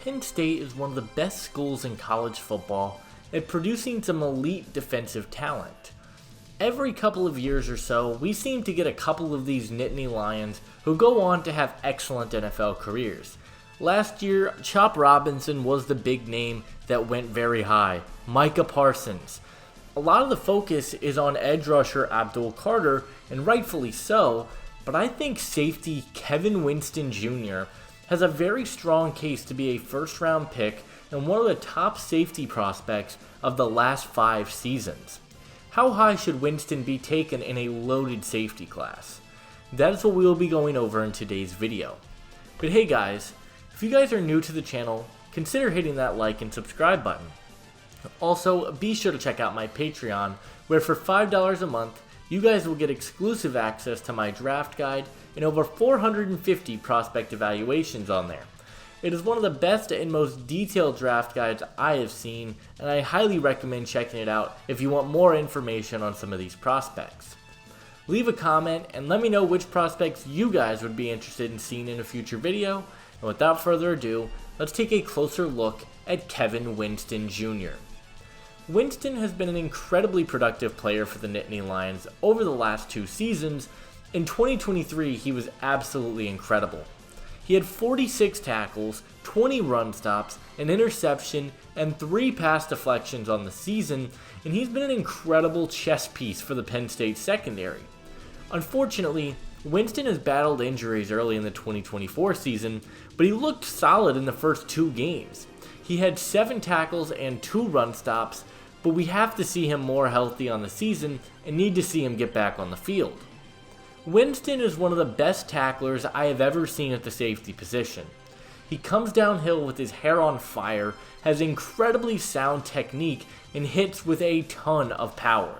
Penn State is one of the best schools in college football at producing some elite defensive talent. Every couple of years or so, we seem to get a couple of these Nittany Lions who go on to have excellent NFL careers. Last year, Chop Robinson was the big name that went very high. Micah Parsons. A lot of the focus is on edge rusher Abdul Carter, and rightfully so, but I think safety Kevin Winston Jr. has a very strong case to be a first-round pick and one of the top safety prospects of the last 5 seasons. How high should Winston be taken in a loaded safety class? That is what we will be going over in today's video. But hey guys, if you guys are new to the channel, consider hitting that like and subscribe button. Also, be sure to check out my Patreon, where for $5 a month, you guys will get exclusive access to my draft guide and over 450 prospect evaluations on there. It is one of the best and most detailed draft guides I have seen, and I highly recommend checking it out if you want more information on some of these prospects. Leave a comment and let me know which prospects you guys would be interested in seeing in a future video, and without further ado, let's take a closer look at Kevin Winston Jr. Winston has been an incredibly productive player for the Nittany Lions over the last 2 seasons. In 2023, he was absolutely incredible. He had 46 tackles, 20 run stops, an interception, and 3 pass deflections on the season, and he's been an incredible chess piece for the Penn State secondary. Unfortunately, Winston has battled injuries early in the 2024 season, but he looked solid in the first 2 games. He had 7 tackles and 2 run stops, but we have to see him more healthy on the season and need to see him get back on the field. Winston is one of the best tacklers I have ever seen at the safety position. He comes downhill with his hair on fire, has incredibly sound technique, and hits with a ton of power.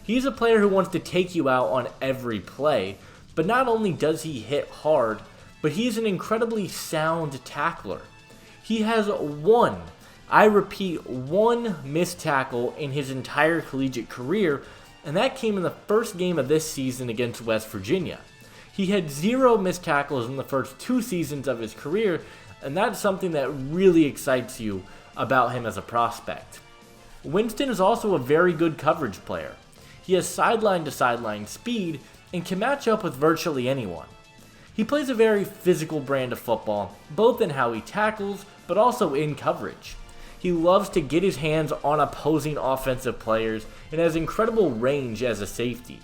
He's a player who wants to take you out on every play, but not only does he hit hard, but he is an incredibly sound tackler. He has one missed tackle in his entire collegiate career, and that came in the first game of this season against West Virginia. He had 0 missed tackles in the first 2 seasons of his career, and that's something that really excites you about him as a prospect. Winston is also a very good coverage player. He has sideline-to-sideline speed and can match up with virtually anyone. He plays a very physical brand of football, both in how he tackles, but also in coverage. He loves to get his hands on opposing offensive players and has incredible range as a safety.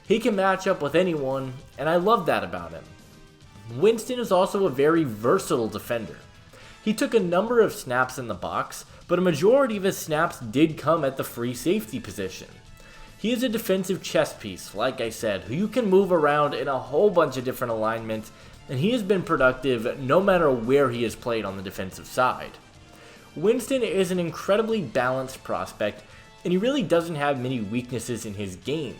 He can match up with anyone, and I love that about him. Winston is also a very versatile defender. He took a number of snaps in the box, but a majority of his snaps did come at the free safety position. He is a defensive chess piece, like I said, who you can move around in a whole bunch of different alignments, and he has been productive no matter where he has played on the defensive side. Winston is an incredibly balanced prospect, and he really doesn't have many weaknesses in his game.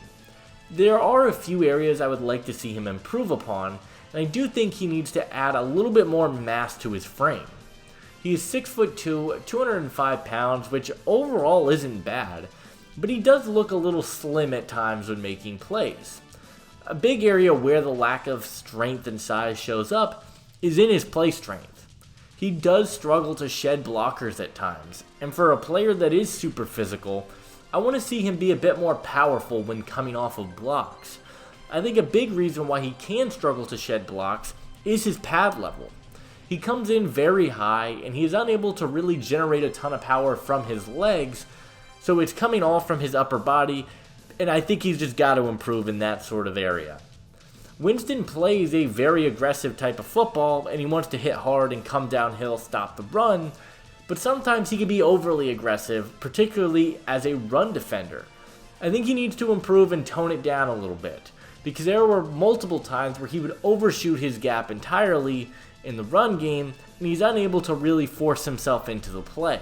There are a few areas I would like to see him improve upon, and I do think he needs to add a little bit more mass to his frame. He is 6'2", 205 pounds, which overall isn't bad, but he does look a little slim at times when making plays. A big area where the lack of strength and size shows up is in his play strength. He does struggle to shed blockers at times, and for a player that is super physical, I want to see him be a bit more powerful when coming off of blocks. I think a big reason why he can struggle to shed blocks is his pad level. He comes in very high, and he is unable to really generate a ton of power from his legs, so it's coming all from his upper body, and I think he's just got to improve in that sort of area. Winston plays a very aggressive type of football, and he wants to hit hard and come downhill, stop the run, but sometimes he can be overly aggressive, particularly as a run defender. I think he needs to improve and tone it down a little bit, because there were multiple times where he would overshoot his gap entirely in the run game, and he's unable to really force himself into the play.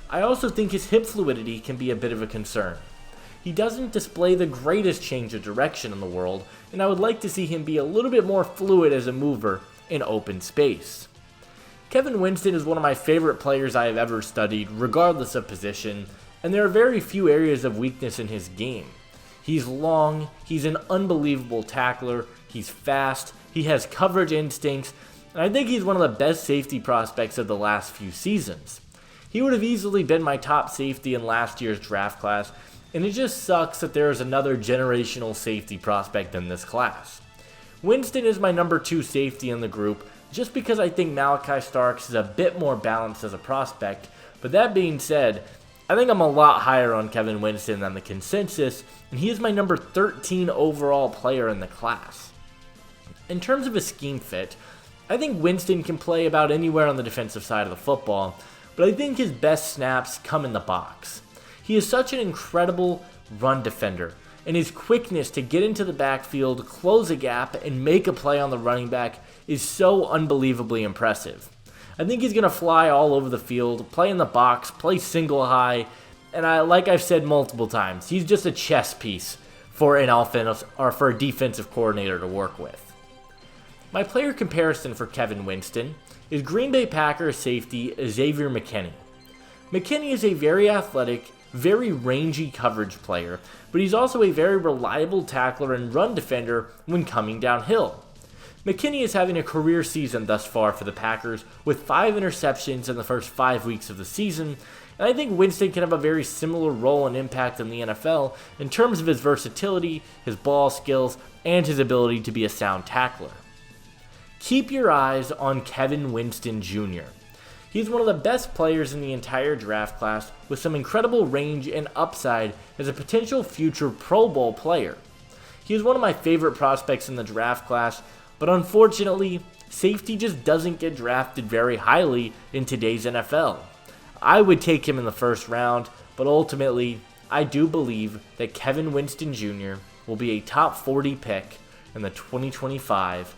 I also think his hip fluidity can be a bit of a concern. He doesn't display the greatest change of direction in the world, and I would like to see him be a little bit more fluid as a mover in open space. Kevin Winston is one of my favorite players I have ever studied, regardless of position, and there are very few areas of weakness in his game. He's long, he's an unbelievable tackler, he's fast, he has coverage instincts, and I think he's one of the best safety prospects of the last few seasons. He would have easily been my top safety in last year's draft class, and it just sucks that there is another generational safety prospect in this class. Winston is my number 2 safety in the group, just because I think Malachi Starks is a bit more balanced as a prospect, but that being said, I think I'm a lot higher on Kevin Winston than the consensus, and he is my number 13 overall player in the class. In terms of a scheme fit, I think Winston can play about anywhere on the defensive side of the football, but I think his best snaps come in the box. He is such an incredible run defender, and his quickness to get into the backfield, close a gap, and make a play on the running back is so unbelievably impressive. I think he's going to fly all over the field, play in the box, play single high, and like I've said multiple times, he's just a chess piece for an offense or for a defensive coordinator to work with. My player comparison for Kevin Winston is Green Bay Packers safety Xavier McKinney. McKinney is a very athletic, very rangy coverage player, but he's also a very reliable tackler and run defender when coming downhill. McKinney is having a career season thus far for the Packers with 5 interceptions in the first 5 weeks of the season, and I think Winston can have a very similar role and impact in the NFL in terms of his versatility, his ball skills, and his ability to be a sound tackler. Keep your eyes on Kevin Winston Jr. He's one of the best players in the entire draft class with some incredible range and upside as a potential future Pro Bowl player. He is one of my favorite prospects in the draft class, but unfortunately, safety just doesn't get drafted very highly in today's NFL. I would take him in the first round, but ultimately, I do believe that Kevin Winston Jr. will be a top 40 pick in the 2025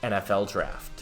NFL Draft.